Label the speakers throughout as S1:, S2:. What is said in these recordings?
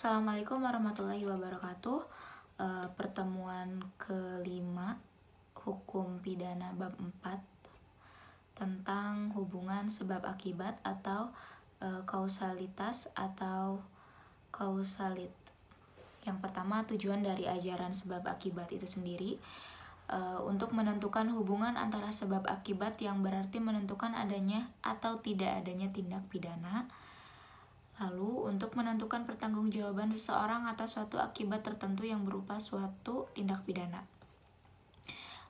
S1: Assalamualaikum warahmatullahi wabarakatuh. Pertemuan kelima Hukum Pidana Bab 4 tentang hubungan sebab akibat atau kausalitas atau kausalit. Yang pertama, tujuan dari ajaran sebab akibat itu sendiri untuk menentukan hubungan antara sebab akibat, yang berarti menentukan adanya atau tidak adanya tindak pidana. Lalu, untuk menentukan pertanggungjawaban seseorang atas suatu akibat tertentu yang berupa suatu tindak pidana.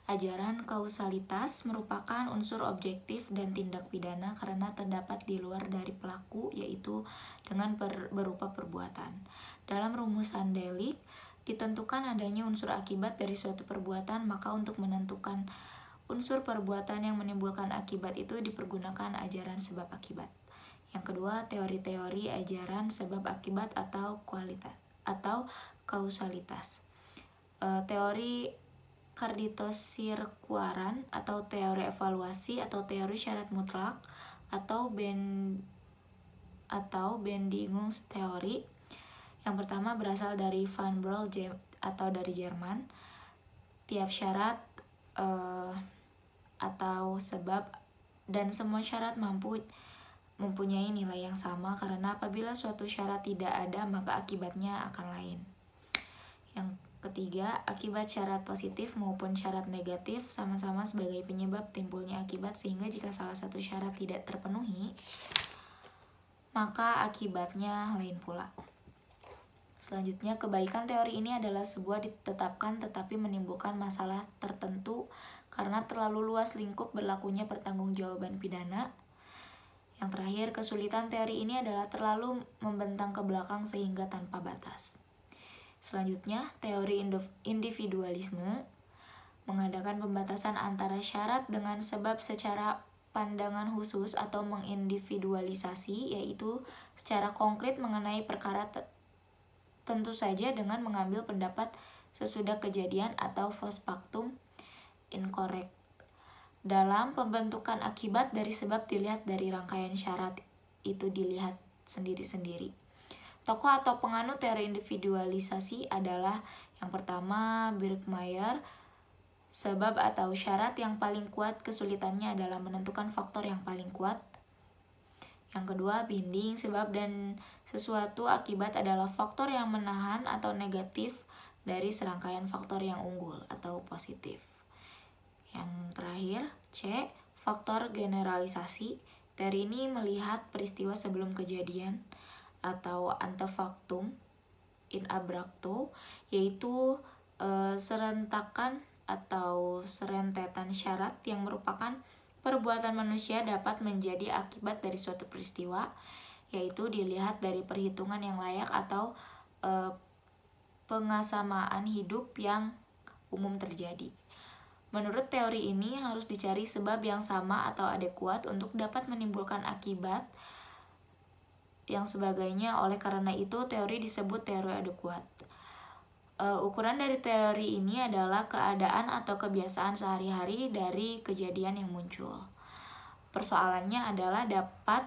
S1: Ajaran kausalitas merupakan unsur objektif dan tindak pidana karena terdapat di luar dari pelaku, yaitu dengan berupa perbuatan. Dalam rumusan delik, ditentukan adanya unsur akibat dari suatu perbuatan, maka untuk menentukan unsur perbuatan yang menimbulkan akibat itu dipergunakan ajaran sebab akibat. Yang kedua, teori-teori ajaran sebab akibat atau kualitas atau kausalitas. Teori Kardito-Sirkuaran atau teori evaluasi atau teori syarat mutlak atau Bendingungsteori. Yang pertama berasal dari Van Brol atau dari Jerman. Tiap syarat atau sebab dan semua syarat mempunyai nilai yang sama, karena apabila suatu syarat tidak ada maka akibatnya akan lain. Yang ketiga, akibat syarat positif maupun syarat negatif sama-sama sebagai penyebab timbulnya akibat, sehingga jika salah satu syarat tidak terpenuhi maka akibatnya lain pula. Selanjutnya, kebaikan teori ini adalah sebuah ditetapkan tetapi menimbulkan masalah tertentu karena terlalu luas lingkup berlakunya pertanggungjawaban pidana. Yang terakhir, kesulitan teori ini adalah terlalu membentang ke belakang sehingga tanpa batas. Selanjutnya, teori individualisme mengadakan pembatasan antara syarat dengan sebab secara pandangan khusus atau mengindividualisasi, yaitu secara konkret mengenai perkara tentu saja dengan mengambil pendapat sesudah kejadian atau post factum incorrect. Dalam pembentukan akibat dari sebab dilihat dari rangkaian syarat itu dilihat sendiri-sendiri. Tokoh atau penganut teori individualisasi adalah yang pertama Birkmayer. Sebab atau syarat yang paling kuat kesulitannya adalah menentukan faktor yang paling kuat. Yang kedua, binding. Sebab dan sesuatu akibat adalah faktor yang menahan atau negatif dari serangkaian faktor yang unggul atau positif. Yang terakhir, C. Faktor generalisasi. Teori ini melihat peristiwa sebelum kejadian atau antefaktum in abrupto, yaitu serentakan atau serentetan syarat yang merupakan perbuatan manusia dapat menjadi akibat dari suatu peristiwa, yaitu dilihat dari perhitungan yang layak atau pengasamaan hidup yang umum terjadi. Menurut teori ini harus dicari sebab yang sama atau adekuat untuk dapat menimbulkan akibat yang sebagainya. Oleh karena itu, teori disebut teori adekuat. Ukuran dari teori ini adalah keadaan atau kebiasaan sehari-hari dari kejadian yang muncul. Persoalannya adalah dapat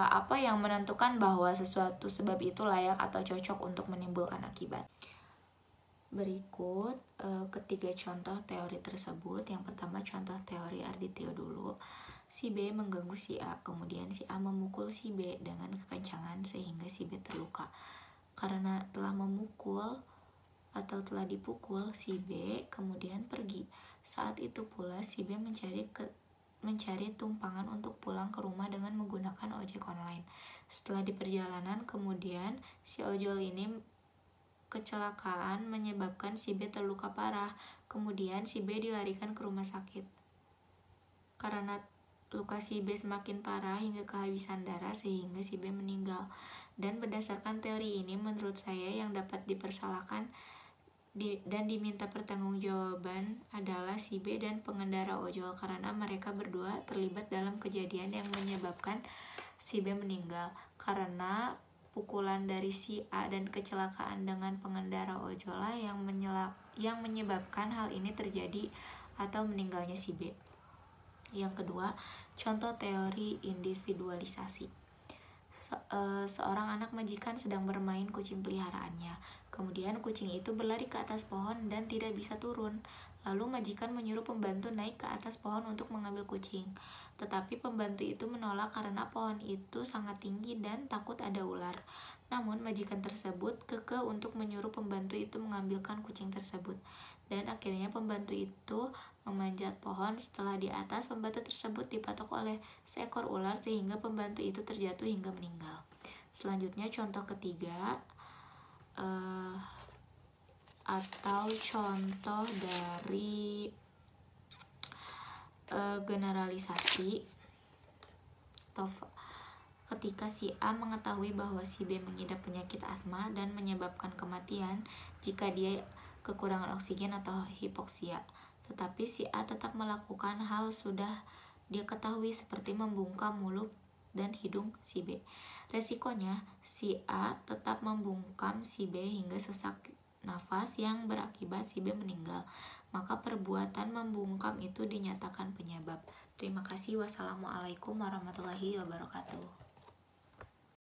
S1: apa yang menentukan bahwa sesuatu sebab itu layak atau cocok untuk menimbulkan akibat. Berikut ketiga contoh teori tersebut. Yang pertama, contoh teori Arditio dulu. Si B mengganggu si A, kemudian si A memukul si B dengan kekencangan sehingga si B terluka. Karena telah memukul atau telah dipukul, si B kemudian pergi. Saat itu pula si B mencari tumpangan untuk pulang ke rumah dengan menggunakan ojek online. Setelah di perjalanan, kemudian si ojol ini kecelakaan menyebabkan si B terluka parah. Kemudian si B dilarikan ke rumah sakit. Karena luka si B semakin parah hingga kehabisan darah sehingga si B meninggal. Dan berdasarkan teori ini, menurut saya yang dapat dipersalahkan dan diminta pertanggungjawaban adalah si B dan pengendara ojol, karena mereka berdua terlibat dalam kejadian yang menyebabkan si B meninggal. Karena pukulan dari si A dan kecelakaan dengan pengendara ojol yang menyebabkan hal ini terjadi atau meninggalnya si B. Yang kedua, contoh teori individualisasi. Seorang anak majikan sedang bermain kucing peliharaannya. Kemudian kucing itu berlari ke atas pohon dan tidak bisa turun. Lalu majikan menyuruh pembantu naik ke atas pohon untuk mengambil kucing. Tetapi pembantu itu menolak karena pohon itu sangat tinggi dan takut ada ular. Namun majikan tersebut kekeh untuk menyuruh pembantu itu mengambilkan kucing tersebut. Dan akhirnya pembantu itu memanjat pohon. Setelah di atas, pembantu tersebut dipatok oleh seekor ular sehingga pembantu itu terjatuh hingga meninggal. Selanjutnya contoh ketiga, atau contoh dari generalisasi. Ketika si A mengetahui bahwa si B mengidap penyakit asma dan menyebabkan kematian jika dia kekurangan oksigen atau hipoksia, tetapi si A tetap melakukan hal sudah dia ketahui seperti membungkam mulut dan hidung si B. Resikonya, si A tetap membungkam si B hingga sesak nafas yang berakibat si B meninggal. Maka perbuatan membungkam itu dinyatakan penyebab. Terima kasih. Wassalamualaikum warahmatullahi wabarakatuh.